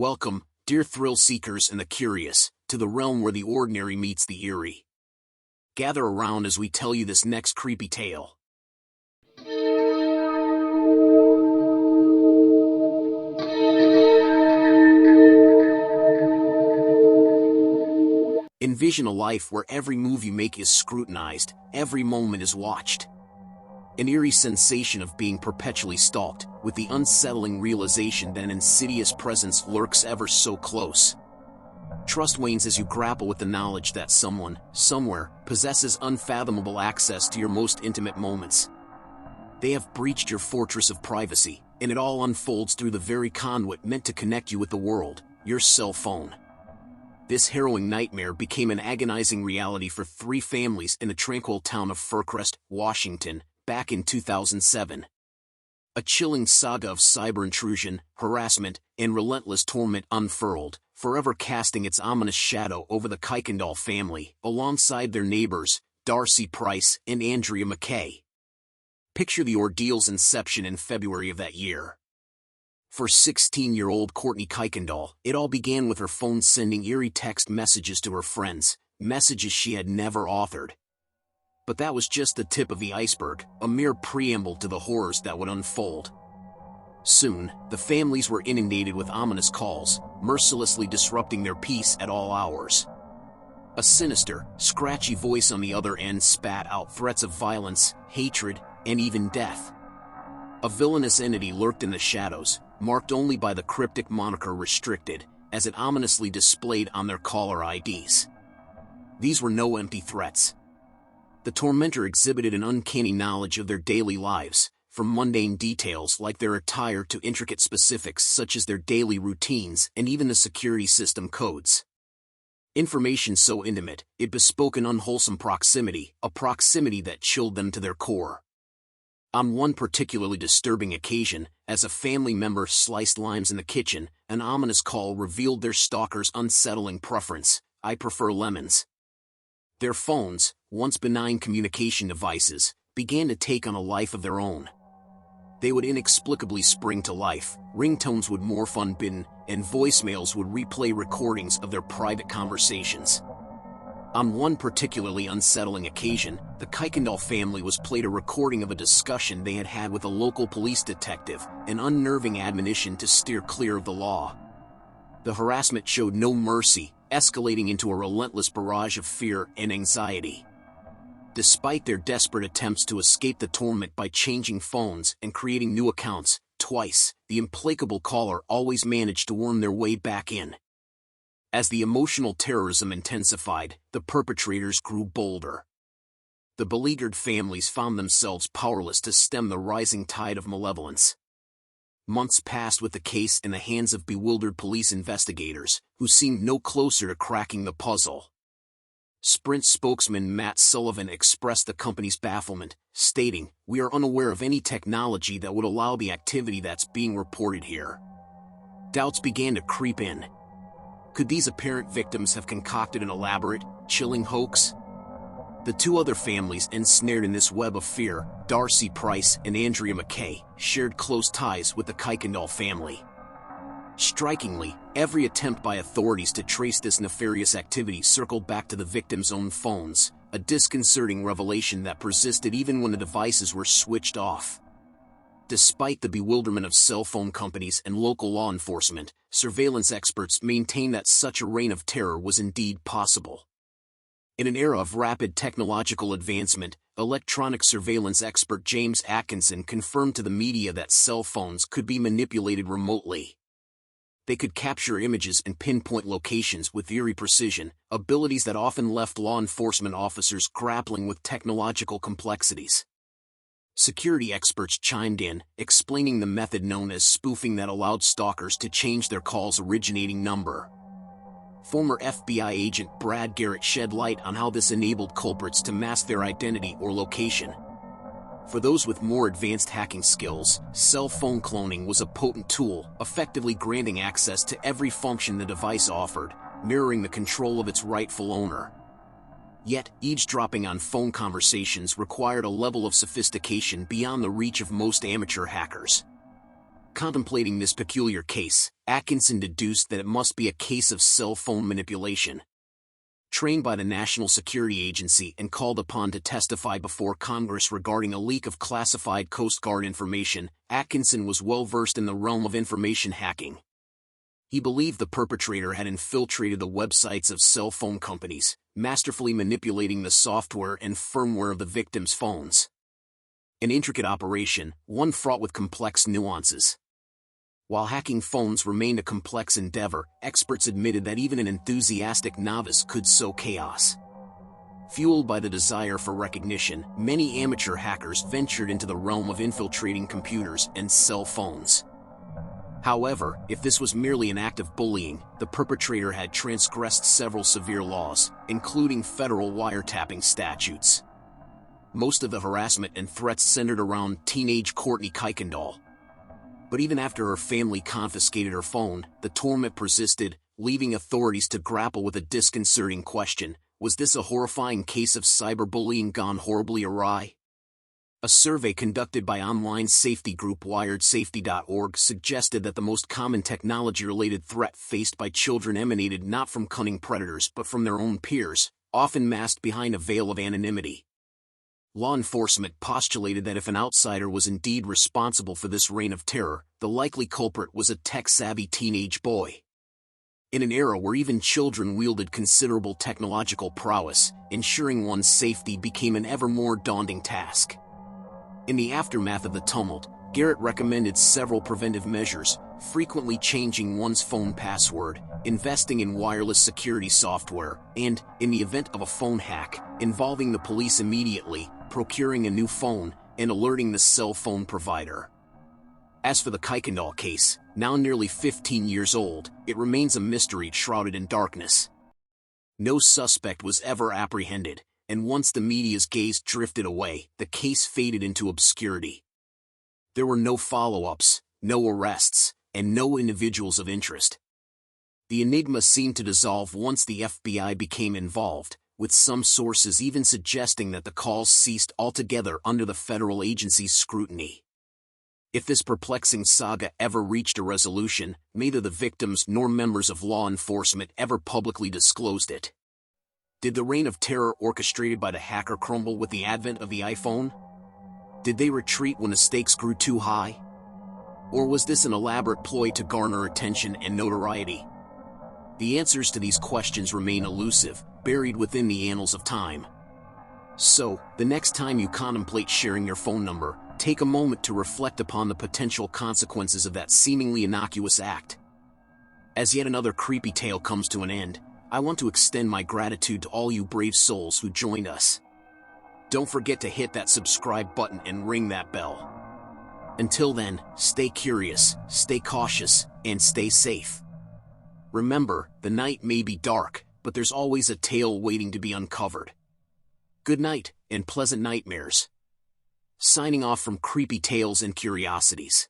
Welcome, dear thrill seekers and the curious, to the realm where the ordinary meets the eerie. Gather around as we tell you this next creepy tale. Envision a life where every move you make is scrutinized, every moment is watched. An eerie sensation of being perpetually stalked, with the unsettling realization that an insidious presence lurks ever so close. Trust wanes as you grapple with the knowledge that someone, somewhere, possesses unfathomable access to your most intimate moments. They have breached your fortress of privacy, and it all unfolds through the very conduit meant to connect you with the world, your cell phone. This harrowing nightmare became an agonizing reality for 3 families in the tranquil town of Fircrest, Washington, back in 2007. A chilling saga of cyber intrusion, harassment, and relentless torment unfurled, forever casting its ominous shadow over the Kuykendall family, alongside their neighbors, Darcy Price and Andrea McKay. Picture the ordeal's inception in February of that year. For 16-year-old Courtney Kuykendall, it all began with her phone sending eerie text messages to her friends, messages she had never authored. But that was just the tip of the iceberg, a mere preamble to the horrors that would unfold. Soon, the families were inundated with ominous calls, mercilessly disrupting their peace at all hours. A sinister, scratchy voice on the other end spat out threats of violence, hatred, and even death. A villainous entity lurked in the shadows, marked only by the cryptic moniker restricted, as it ominously displayed on their caller IDs. These were no empty threats. The tormentor exhibited an uncanny knowledge of their daily lives, from mundane details like their attire to intricate specifics such as their daily routines and even the security system codes. Information so intimate, it bespoke an unwholesome proximity, a proximity that chilled them to their core. On one particularly disturbing occasion, as a family member sliced limes in the kitchen, an ominous call revealed their stalker's unsettling preference: "I prefer lemons." Their phones, once benign communication devices, began to take on a life of their own. They would inexplicably spring to life, ringtones would morph unbidden, and voicemails would replay recordings of their private conversations. On one particularly unsettling occasion, the Kuykendall family was played a recording of a discussion they had had with a local police detective, an unnerving admonition to steer clear of the law. The harassment showed no mercy, escalating into a relentless barrage of fear and anxiety. Despite their desperate attempts to escape the torment by changing phones and creating new accounts, twice, the implacable caller always managed to worm their way back in. As the emotional terrorism intensified, the perpetrators grew bolder. The beleaguered families found themselves powerless to stem the rising tide of malevolence. Months passed with the case in the hands of bewildered police investigators, who seemed no closer to cracking the puzzle. Sprint spokesman Matt Sullivan expressed the company's bafflement, stating, "We are unaware of any technology that would allow the activity that's being reported here." Doubts began to creep in. Could these apparent victims have concocted an elaborate, chilling hoax? The 2 other families ensnared in this web of fear, Darcy Price and Andrea McKay, shared close ties with the Kuykendall family. Strikingly, every attempt by authorities to trace this nefarious activity circled back to the victims' own phones, a disconcerting revelation that persisted even when the devices were switched off. Despite the bewilderment of cell phone companies and local law enforcement, surveillance experts maintain that such a reign of terror was indeed possible. In an era of rapid technological advancement, electronic surveillance expert James Atkinson confirmed to the media that cell phones could be manipulated remotely. They could capture images and pinpoint locations with eerie precision, abilities that often left law enforcement officers grappling with technological complexities. Security experts chimed in, explaining the method known as spoofing that allowed stalkers to change their call's originating number. Former FBI agent Brad Garrett shed light on how this enabled culprits to mask their identity or location. For those with more advanced hacking skills, cell phone cloning was a potent tool, effectively granting access to every function the device offered, mirroring the control of its rightful owner. Yet, eavesdropping on phone conversations required a level of sophistication beyond the reach of most amateur hackers. Contemplating this peculiar case, Atkinson deduced that it must be a case of cell phone manipulation. Trained by the National Security Agency and called upon to testify before Congress regarding a leak of classified Coast Guard information, Atkinson was well versed in the realm of information hacking. He believed the perpetrator had infiltrated the websites of cell phone companies, masterfully manipulating the software and firmware of the victims' phones. An intricate operation, one fraught with complex nuances. While hacking phones remained a complex endeavor, experts admitted that even an enthusiastic novice could sow chaos. Fueled by the desire for recognition, many amateur hackers ventured into the realm of infiltrating computers and cell phones. However, if this was merely an act of bullying, the perpetrator had transgressed several severe laws, including federal wiretapping statutes. Most of the harassment and threats centered around teenage Courtney Kuykendall. But even after her family confiscated her phone, the torment persisted, leaving authorities to grapple with a disconcerting question: was this a horrifying case of cyberbullying gone horribly awry? A survey conducted by online safety group WiredSafety.org suggested that the most common technology-related threat faced by children emanated not from cunning predators but from their own peers, often masked behind a veil of anonymity. Law enforcement postulated that if an outsider was indeed responsible for this reign of terror, the likely culprit was a tech-savvy teenage boy. In an era where even children wielded considerable technological prowess, ensuring one's safety became an ever more daunting task. In the aftermath of the tumult, Garrett recommended several preventive measures, frequently changing one's phone password, investing in wireless security software, and, in the event of a phone hack, involving the police immediately, procuring a new phone, and alerting the cell phone provider. As for the Kuykendall case, now nearly 15 years old, it remains a mystery shrouded in darkness. No suspect was ever apprehended, and once the media's gaze drifted away, the case faded into obscurity. There were no follow-ups, no arrests, and no individuals of interest. The enigma seemed to dissolve once the FBI became involved, with some sources even suggesting that the calls ceased altogether under the federal agency's scrutiny. If this perplexing saga ever reached a resolution, neither the victims nor members of law enforcement ever publicly disclosed it. Did the reign of terror orchestrated by the hacker crumble with the advent of the iPhone? Did they retreat when the stakes grew too high? Or was this an elaborate ploy to garner attention and notoriety? The answers to these questions remain elusive, buried within the annals of time. So, the next time you contemplate sharing your phone number, take a moment to reflect upon the potential consequences of that seemingly innocuous act. As yet another creepy tale comes to an end, I want to extend my gratitude to all you brave souls who joined us. Don't forget to hit that subscribe button and ring that bell. Until then, stay curious, stay cautious, and stay safe. Remember, the night may be dark, but there's always a tale waiting to be uncovered. Good night, and pleasant nightmares. Signing off from Creepy Tales and Curiosities.